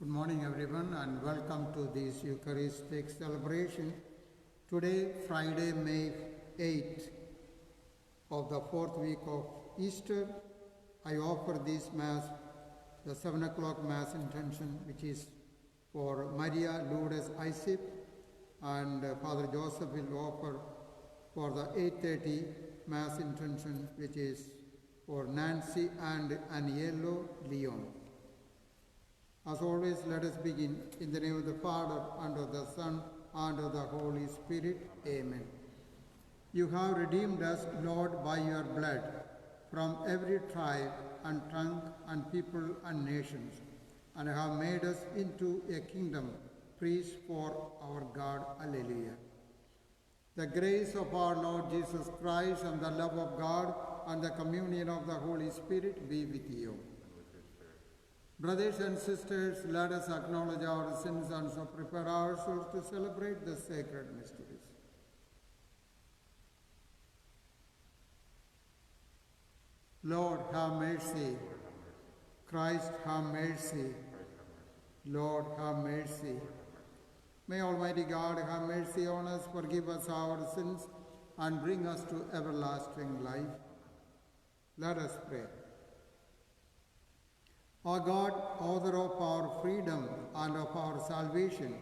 morning, everyone, and welcome to this Eucharistic celebration. Today, Friday, May 8th, of the fourth week of Easter, I offer this Mass, the 7 o'clock Mass intention, which is for Maria Lourdes Isip, and Father Joseph will offer for the 8:30 Mass intention, which is for Nancy and Aniello Leon. As always, let us begin in the name of the Father, and of the Son, and of the Holy Spirit. Amen. You have redeemed us, Lord, by your blood, from every tribe and tongue and people and nations, and have made us into a kingdom, priests for our God. Alleluia. The grace of our Lord Jesus Christ and the love of God and the communion of the Holy Spirit be with you. Brothers and sisters, let us acknowledge our sins and so prepare ourselves to celebrate the sacred mysteries. Lord, have mercy. Christ, have mercy. Lord, have mercy. May Almighty God have mercy on us, forgive us our sins, and bring us to everlasting life. Let us pray. O God, author of our freedom and of our salvation,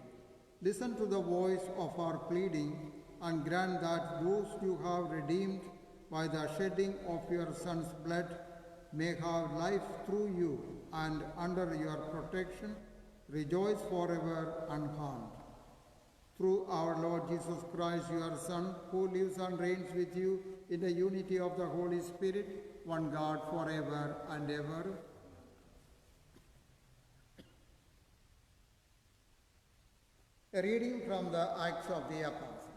listen to the voice of our pleading and grant that those you have redeemed by the shedding of your Son's blood may have life through you and under your protection rejoice forever unharmed. Through our Lord Jesus Christ, your Son, who lives and reigns with you in the unity of the Holy Spirit, one God forever and ever. A reading from the Acts of the Apostles.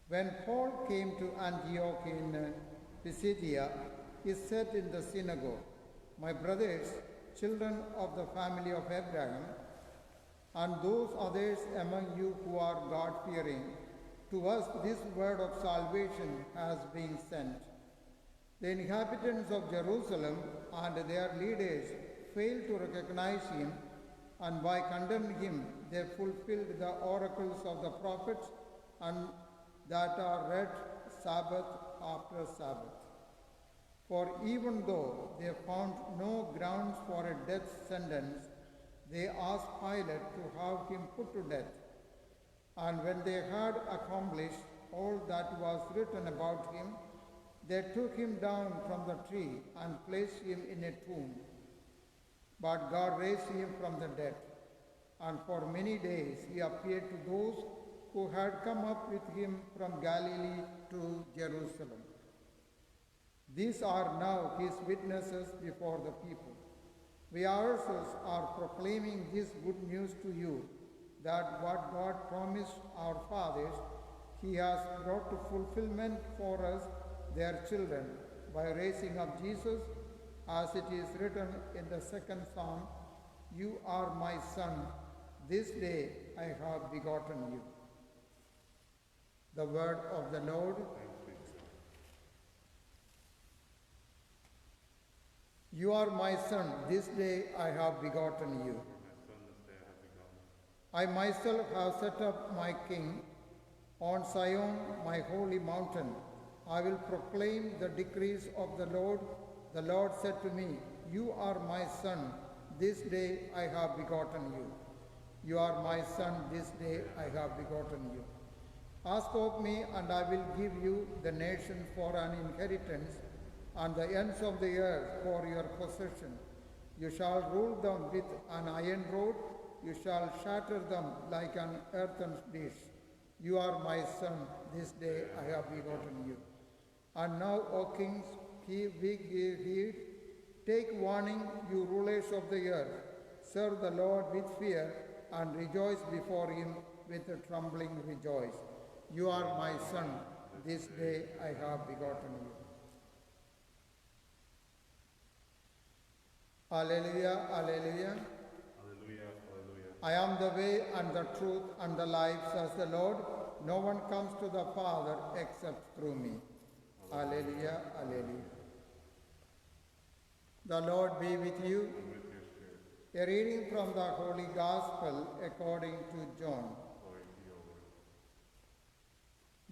When Paul came to Antioch in Pisidia, he said in the synagogue, "My brothers, children of the family of Abraham, and those others among you who are God-fearing, to us this word of salvation has been sent. The inhabitants of Jerusalem and their leaders failed to recognize him, and by condemning him, they fulfilled the oracles of the prophets and that are read Sabbath after Sabbath. For even though they found no grounds for a death sentence, they asked Pilate to have him put to death. And when they had accomplished all that was written about him, they took him down from the tree and placed him in a tomb. But God raised him from the dead, and for many days he appeared to those who had come up with him from Galilee to Jerusalem. These are now his witnesses before the people. We ourselves are proclaiming this good news to you, that what God promised our fathers, he has brought to fulfillment for us, their children, by raising up Jesus, as it is written in the second Psalm, "You are my son, this day I have begotten you." The word of the Lord. You are my son, this day I have begotten you. I myself have set up my king on Zion, my holy mountain. I will proclaim the decrees of the Lord. The Lord said to me, "You are my son, this day I have begotten you." You are my son, this day I have begotten you. Ask of me, and I will give you the nations for an inheritance, and the ends of the earth for your possession. You shall rule them with an iron rod, you shall shatter them like an earthen dish. You are my son, this day I have begotten you. And now, O kings, give heed, take warning, you rulers of the earth. Serve the Lord with fear, and rejoice before him with a trembling rejoice. You are my son, this day I have begotten you. Alleluia, alleluia. Alleluia, alleluia. I am the way and the truth and the life, says the Lord. No one comes to the Father except through me. Alleluia, alleluia. The Lord be with you. And with your spirit. A reading from the Holy Gospel according to John. Glory to you, O Lord.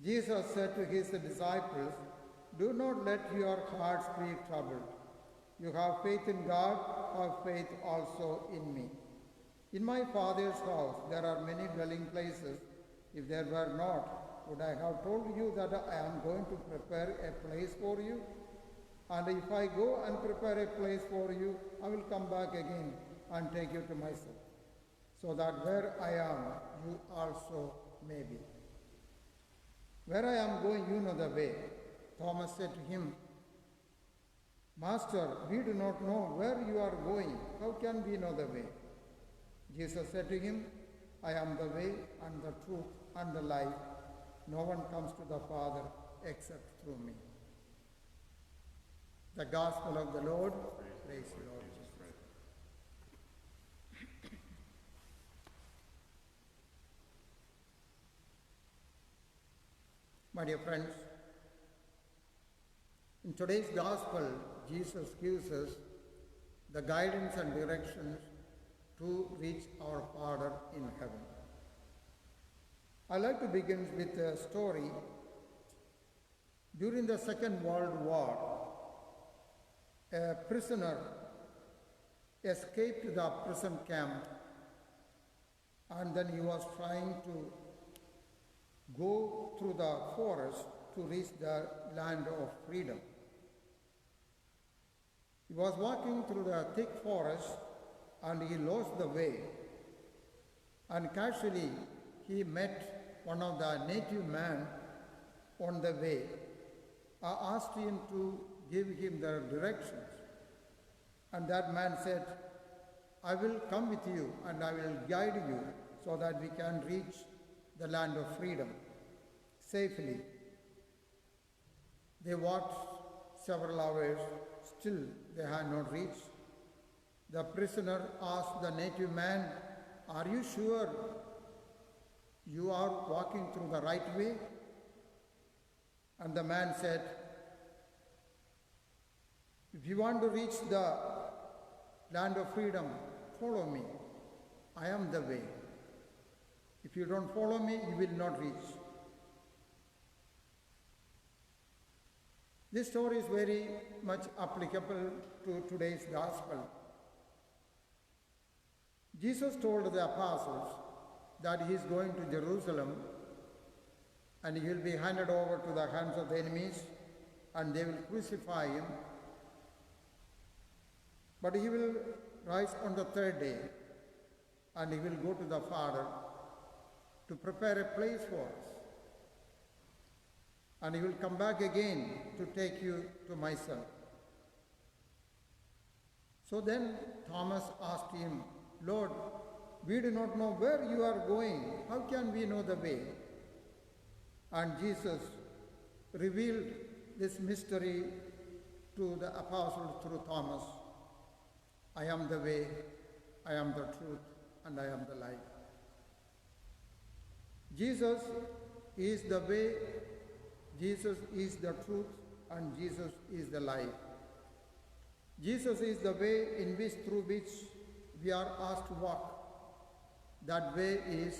Jesus said to his disciples, "Do not let your hearts be troubled. You have faith in God, have faith also in me. In my Father's house there are many dwelling places. If there were not, would I have told you that I am going to prepare a place for you? And if I go and prepare a place for you, I will come back again and take you to myself, so that where I am, you also may be." "Where I am going, you know the way." Thomas said to him, "Master, we do not know where you are going. How can we know the way?" Jesus said to him, "I am the way and the truth and the life. No one comes to the Father except through me." The Gospel of the Lord. Praise the Lord Jesus Christ. My dear friends, in today's Gospel, Jesus gives us the guidance and directions to reach our Father in heaven. I'd like to begin with a story. During the Second World War, a prisoner escaped the prison camp, and then he was trying to go through the forest to reach the land of freedom. He was walking through the thick forest and he lost the way. And casually he met one of the native men on the way. I asked him to give him the directions. And that man said, "I will come with you and I will guide you so that we can reach the land of freedom safely." They walked several hours, still they had not reached. The prisoner asked the native man, "Are you sure you are walking through the right way?" And the man said, "If you want to reach the land of freedom, follow me. I am the way. If you don't follow me, you will not reach." This story is very much applicable to today's gospel. Jesus told the apostles that he is going to Jerusalem and he will be handed over to the hands of the enemies and they will crucify him. But he will rise on the third day and he will go to the Father to prepare a place for us. And he will come back again to take you to myself. So then Thomas asked him, "Lord, we do not know where you are going. How can we know the way?" And Jesus revealed this mystery to the apostles through Thomas. "I am the way, I am the truth, and I am the life." Jesus is the way, Jesus is the truth, and Jesus is the life. Jesus is the way in which through which we are asked to walk. That way is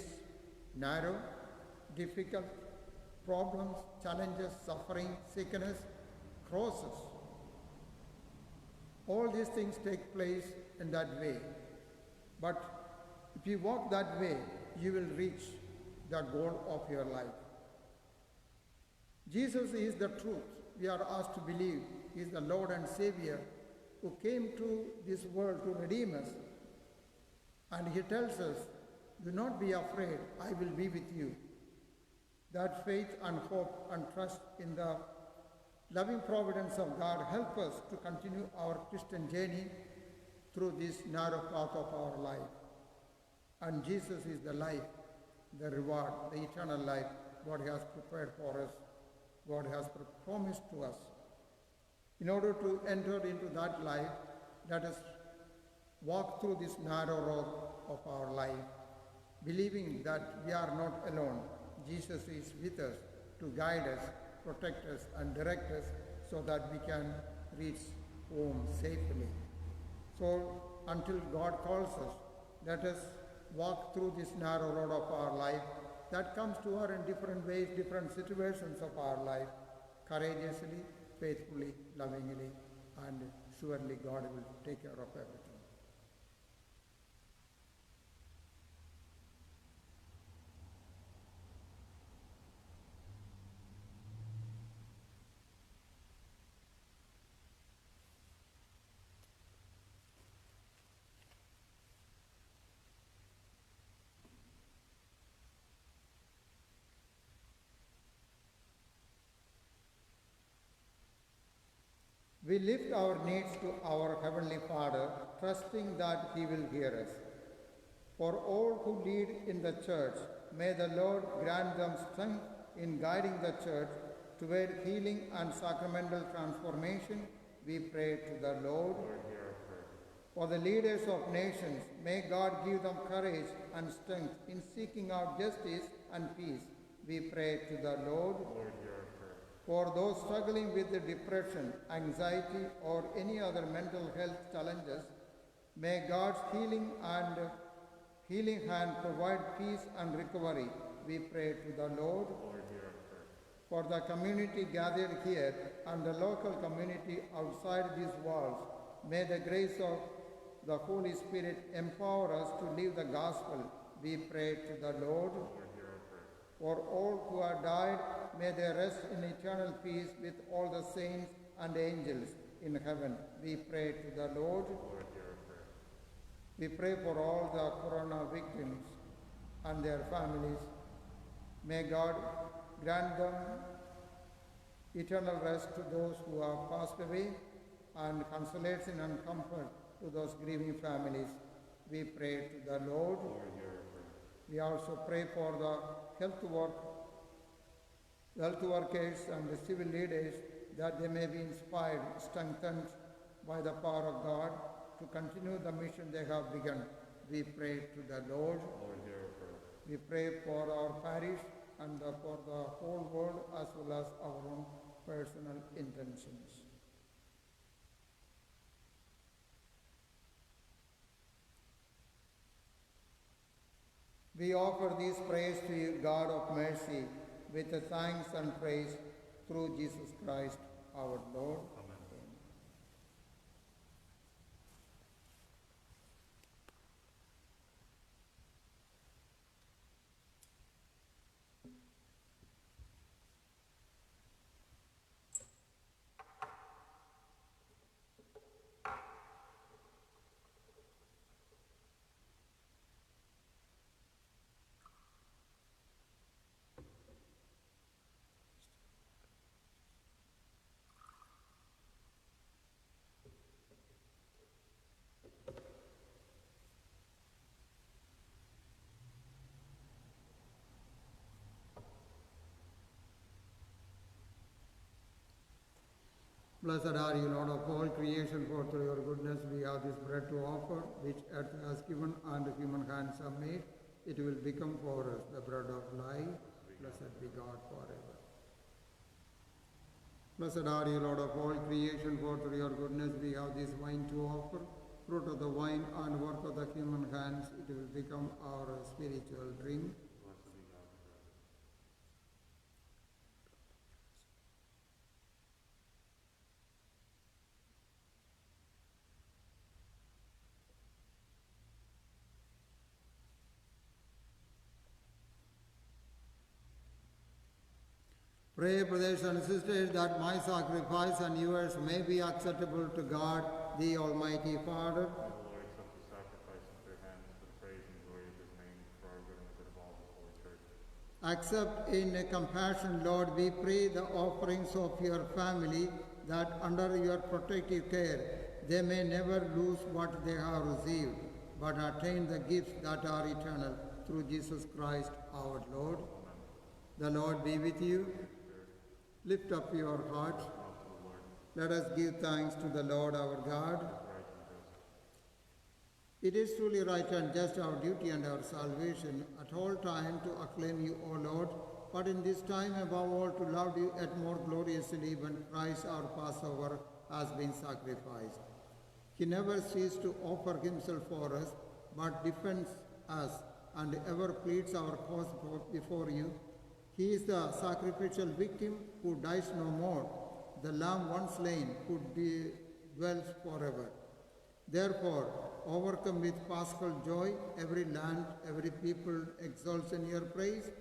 narrow, difficult, problems, challenges, suffering, sickness, crosses. All these things take place in that way. But if you walk that way, you will reach the goal of your life. Jesus is the truth. We are asked to believe he is the Lord and Savior who came to this world to redeem us. And he tells us, "Do not be afraid, I will be with you." That faith and hope and trust in the loving providence of God help us to continue our Christian journey through this narrow path of our life. And Jesus is the life, the reward, the eternal life God has prepared for us, God has promised to us. In order to enter into that life, let us walk through this narrow road of our life, believing that we are not alone. Jesus is with us to guide us, protect us, and direct us so that we can reach home safely. So until God calls us. Let us walk through this narrow road of our life that comes to us in different ways, different situations of our life, courageously, faithfully, lovingly, and surely God will take care of everything. We lift our needs to our Heavenly Father, trusting that He will hear us. For all who lead in the church, may the Lord grant them strength in guiding the church toward healing and sacramental transformation. We pray to the Lord. For the leaders of nations, may God give them courage and strength in seeking out justice and peace. We pray to the Lord. For those struggling with depression, anxiety, or any other mental health challenges, may God's healing hand provide peace and recovery. We pray to the Lord. For the community gathered here and the local community outside these walls, may the grace of the Holy Spirit empower us to live the gospel. We pray to the Lord. For all who have died, may they rest in eternal peace with all the saints and angels in heaven. We pray to the Lord. We pray for all the corona victims and their families. May God grant them eternal rest to those who have passed away and consolation and comfort to those grieving families. We pray to the Lord. We also pray for the health workers and the civil leaders, that they may be inspired, strengthened by the power of God to continue the mission they have begun. We pray to the Lord. We pray for our parish and for the whole world, as well as our own personal intentions. We offer these prayers to you, God of mercy, with thanks and praise through Jesus Christ our Lord. Amen. Blessed are you, Lord of all creation, for through your goodness we have this bread to offer, which earth has given and human hands have made. It will become for us the bread of life. Blessed be God forever. Blessed are you, Lord of all creation, for through your goodness we have this wine to offer, fruit of the vine and work of the human hands. It will become our spiritual drink. Pray, brothers and sisters, that my sacrifice and yours may be acceptable to God, the Almighty Father. May the Lord accept the sacrifice into their hands for the praise and glory of his name, for our good and the good of all his holy church. Accept in compassion, Lord, we pray, the offerings of your family, that under your protective care they may never lose what they have received, but attain the gifts that are eternal, through Jesus Christ our Lord. Amen. The Lord be with you. Lift up your hearts. Let us give thanks to the Lord our God. It is truly right and just, our duty and our salvation, at all time to acclaim you, O Lord, but in this time above all to love you yet more gloriously when Christ our Passover has been sacrificed. He never ceased to offer himself for us, but defends us and ever pleads our cause before you. He is the sacrificial victim who dies no more, the lamb once slain who dwells forever. Therefore, overcome with paschal joy, every land, every people exalts in your praise,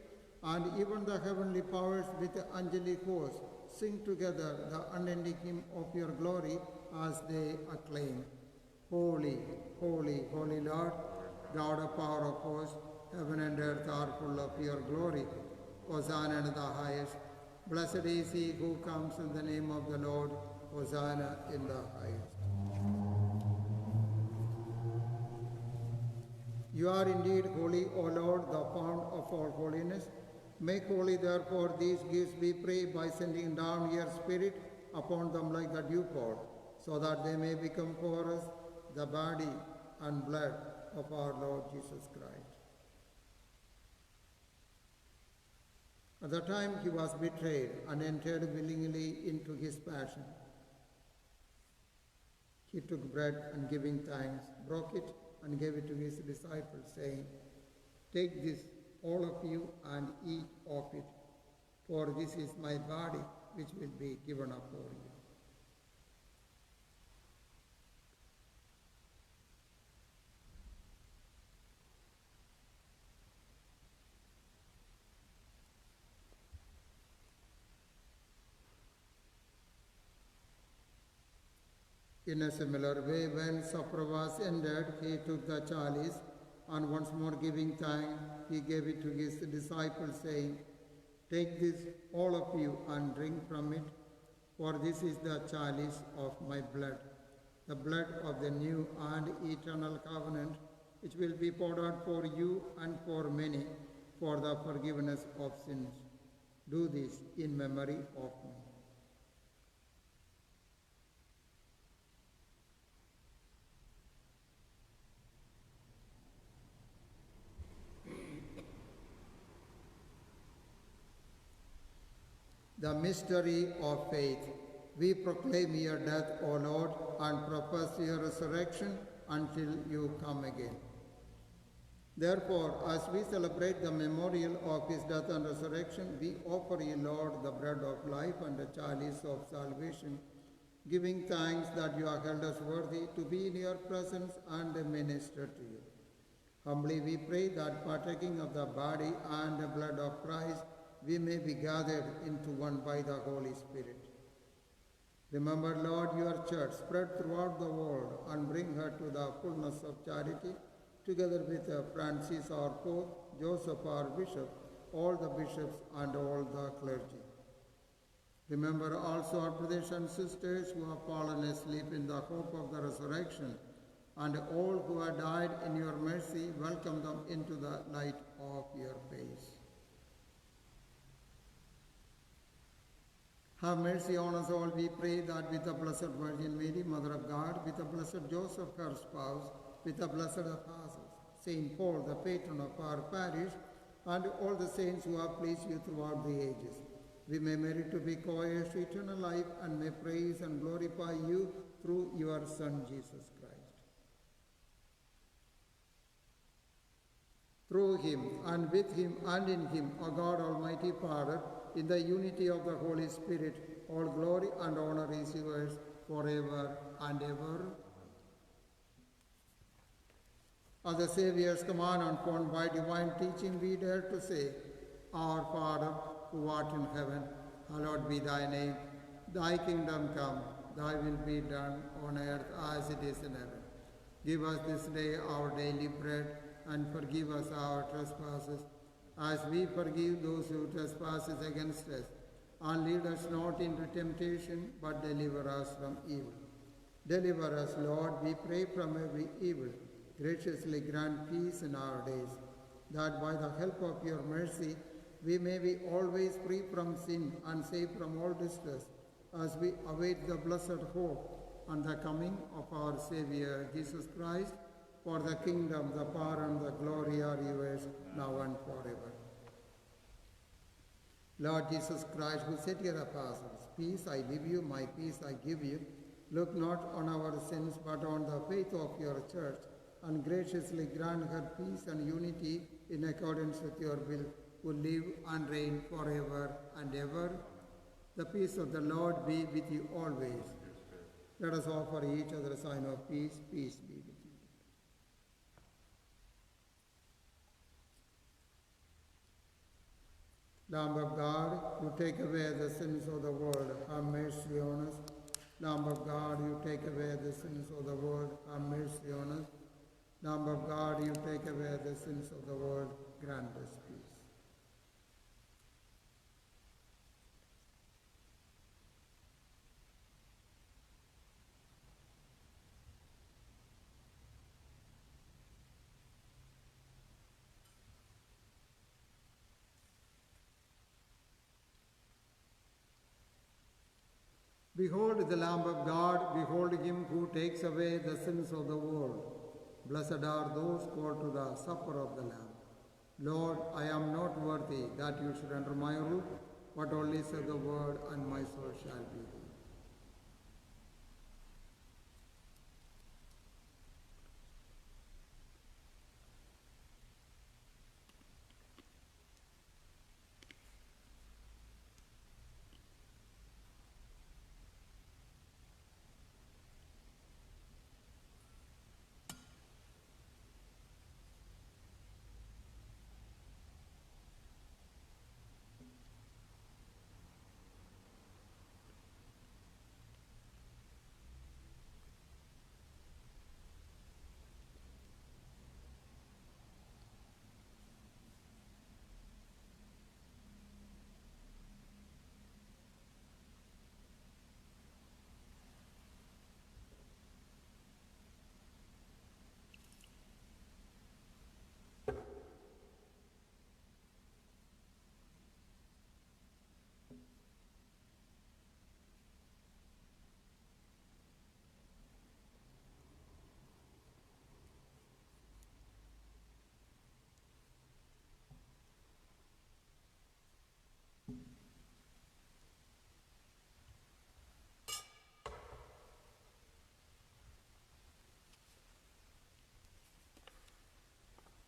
and even the heavenly powers with the angelic host sing together the unending hymn of your glory as they acclaim. Holy, holy, holy Lord, God of power of hosts, heaven and earth are full of your glory. Hosanna in the highest. Blessed is he who comes in the name of the Lord. Hosanna in the highest. You are indeed holy, O Lord, the fount of all holiness. Make holy, therefore, these gifts, we pray, by sending down your Spirit upon them like the dewpour, so that they may become for us the body and blood of our Lord Jesus Christ. At the time he was betrayed and entered willingly into his passion, he took bread and giving thanks, broke it and gave it to his disciples, saying, "Take this, all of you, and eat of it, for this is my body, which will be given up for you." In a similar way, when supper was ended, he took the chalice, and once more giving thanks, he gave it to his disciples, saying, "Take this, all of you, and drink from it, for this is the chalice of my blood, the blood of the new and eternal covenant, which will be poured out for you and for many for the forgiveness of sins. Do this in memory of me." The mystery of faith. We proclaim your death, O Lord, and profess your resurrection until you come again. Therefore, as we celebrate the memorial of his death and resurrection, we offer you, Lord, the bread of life and the chalice of salvation, giving thanks that you have held us worthy to be in your presence and minister to you. Humbly we pray that, partaking of the body and the blood of Christ, we may be gathered into one by the Holy Spirit. Remember, Lord, your church spread throughout the world, and bring her to the fullness of charity, together with Francis our Pope, Joseph our Bishop, all the bishops and all the clergy. Remember also our brothers and sisters who have fallen asleep in the hope of the resurrection, and all who have died in your mercy, welcome them into the light of your face. Have mercy on us all, we pray, that with the Blessed Virgin Mary, Mother of God, with the Blessed Joseph, her spouse, with the blessed apostles, Saint Paul, the patron of our parish, and all the saints who have pleased you throughout the ages, we may merit to be co-heirs to eternal life, and may praise and glorify you through your Son, Jesus Christ. Through him, and with him, and in him, O God, Almighty Father, in the unity of the Holy Spirit, all glory and honor is yours forever and ever. As the Saviour's command, informed by divine teaching, we dare to say, Our Father, who art in heaven, hallowed be thy name. Thy kingdom come, thy will be done on earth as it is in heaven. Give us this day our daily bread, and forgive us our trespasses, as we forgive those who trespass against us. And lead us not into temptation, but deliver us from evil. Deliver us, Lord, we pray, from every evil. Graciously grant peace in our days, that by the help of your mercy we may be always free from sin and safe from all distress, as we await the blessed hope and the coming of our Saviour, Jesus Christ. For the kingdom, the power, and the glory are yours, now and forever. Lord Jesus Christ, who said to your apostles, Peace I leave you, my peace I give you, Look not on our sins, but on the faith of your church, and graciously grant her peace and unity in accordance with your will, who live and reign forever and ever. The peace of the Lord be with you always. Let us offer each other a sign of peace. Peace be with you. Lamb of God, you take away the sins of the world, have mercy on us. Lamb of God, you take away the sins of the world, have mercy on us. Lamb of God, you take away the sins of the world, grant us peace. Behold the Lamb of God, behold him who takes away the sins of the world. Blessed are those called to the supper of the Lamb. Lord, I am not worthy that you should enter my roof, but only say the word, and my soul shall be healed.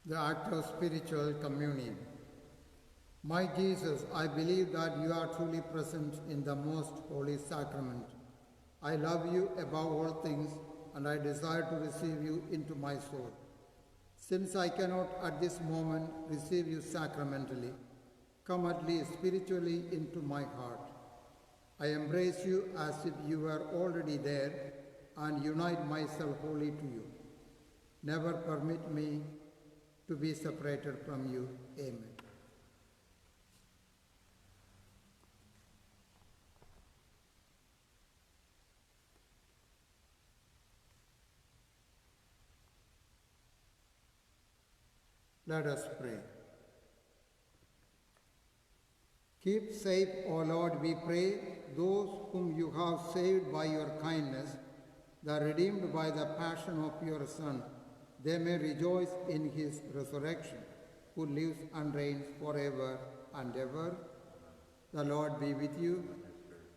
The act of spiritual communion. My Jesus, I believe that you are truly present in the most holy sacrament. I love you above all things, and I desire to receive you into my soul. Since I cannot at this moment receive you sacramentally, come at least spiritually into my heart. I embrace you as if you were already there and unite myself wholly to you. Never permit me to be separated from you. Amen. Let us pray. Keep safe, O Lord, we pray, those whom you have saved by your kindness, the redeemed by the passion of your Son. They may rejoice in his resurrection, who lives and reigns forever and ever. The Lord be with you.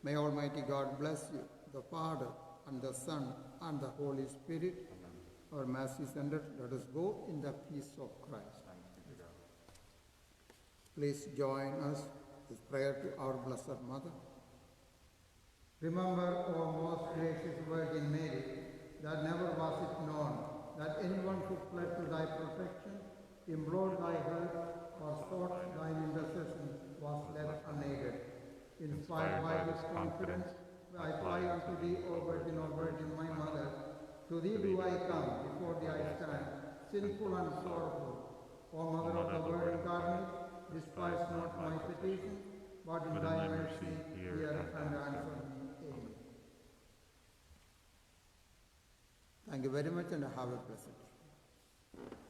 May Almighty God bless you, the Father, and the Son, and the Holy Spirit. Our Mass is ended. Let us go in the peace of Christ. Please join us with prayer to our Blessed Mother. Remember, O most gracious Virgin Mary, that never was it known that anyone who fled to thy protection, implored thy help, or sought thine intercession was left unaided. Inspired by this confidence, I fly unto thee, O Virgin, my Mother. To thee do I come, before thee I stand, sinful and sorrowful. O Mother of the Word incarnate, despise not my petition, but in thy mercy hear and answer me. Amen. Thank you very much, and have a blessed day.